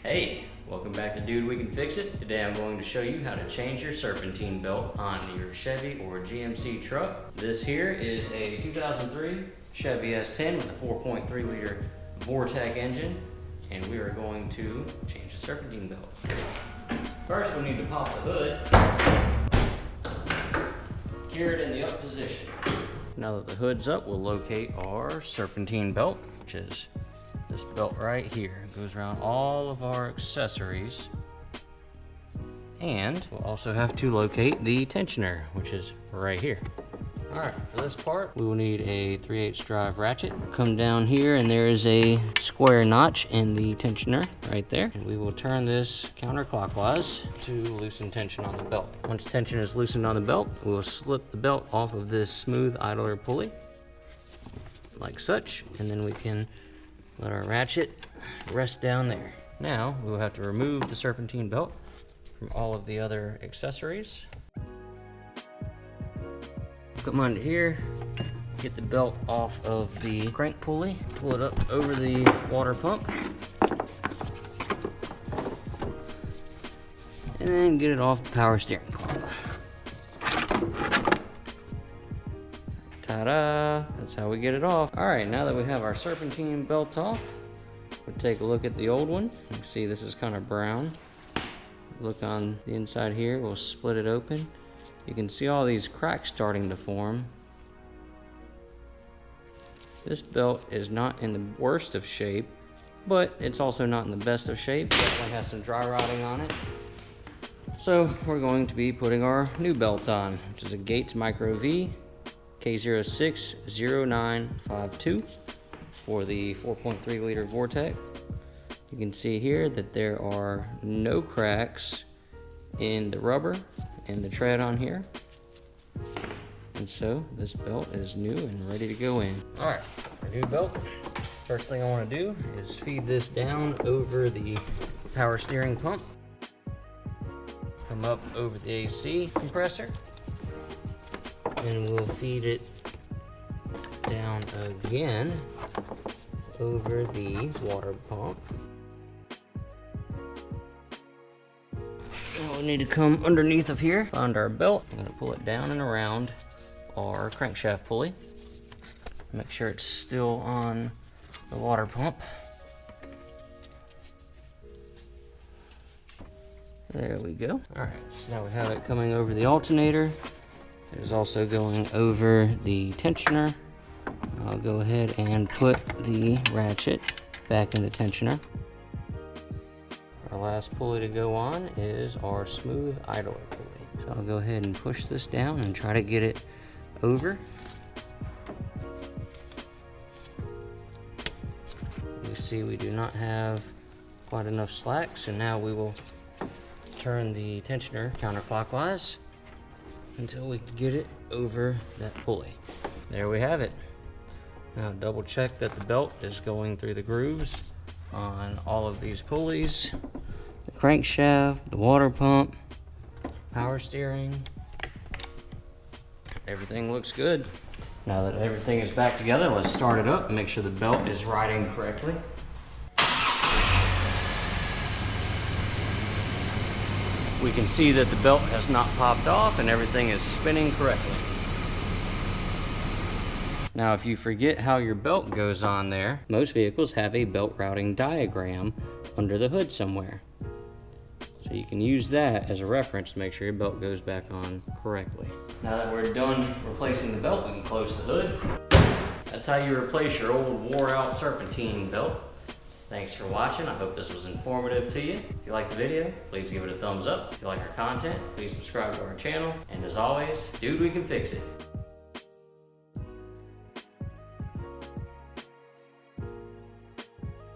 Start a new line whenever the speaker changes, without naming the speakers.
Hey, welcome back to Dude We Can Fix It. Today I'm going to show you how to change your serpentine belt on your Chevy or GMC truck. This here is a 2003 Chevy S10 with a 4.3 liter Vortec engine, and we are going to change the serpentine belt. First we need to pop the hood, secure it in the up position. Now that the hood's up, we'll locate our serpentine belt, which is this belt right here. It goes around all of our accessories. And we'll also have to locate the tensioner, which is right here. All right, for this part, we will need a 3/8 drive ratchet. Come down here and there is a square notch in the tensioner right there. And we will turn this counterclockwise to loosen tension on the belt. Once tension is loosened on the belt, we will slip the belt off of this smooth idler pulley, like such, and then we can let our ratchet rest down there. Now, we will have to remove the serpentine belt from all of the other accessories. Come under here, get the belt off of the crank pulley, pull it up over the water pump, and then get it off the power steering pump. Ta-da! That's how we get it off. All right, now that we have our serpentine belt off, we'll take a look at the old one. You can see this is kind of brown. Look on the inside here, we'll split it open. You can see all these cracks starting to form. This belt is not in the worst of shape, but it's also not in the best of shape. Definitely has some dry rotting on it. So we're going to be putting our new belt on, which is a Gates Micro V K060952 for the 4.3 liter Vortec. You can see here that there are no cracks in the rubber and the tread on here. And so this belt is new and ready to go in. All right, our new belt. First thing I want to do is feed this down over the power steering pump. Come up over the AC compressor. And we'll feed it down again over the water pump. And we'll need to come underneath of here, find our belt. I'm gonna pull it down and around our crankshaft pulley. Make sure it's still on the water pump. There we go. All right, so now we have it coming over the alternator. There's also going over the tensioner. I'll go ahead and put the ratchet back in the tensioner. Our last pulley to go on is our smooth idler pulley. So I'll go ahead and push this down and try to get it over. You see we do not have quite enough slack, so now we will turn the tensioner counterclockwise until we can get it over that pulley. There we have it. Now double check that the belt is going through the grooves on all of these pulleys, the crankshaft, the water pump, power steering. Everything looks good. Now that everything is back together, let's start it up and make sure the belt is riding correctly. We can see that the belt has not popped off and everything is spinning correctly. Now, if you forget how your belt goes on there, most vehicles have a belt routing diagram under the hood somewhere. So you can use that as a reference to make sure your belt goes back on correctly. Now that we're done replacing the belt, we can close the hood. That's how you replace your old wore out serpentine belt. Thanks for watching. I hope this was informative to you. If you liked the video, please give it a thumbs up. If you like our content, please subscribe to our channel. And as always, dude, we can fix it.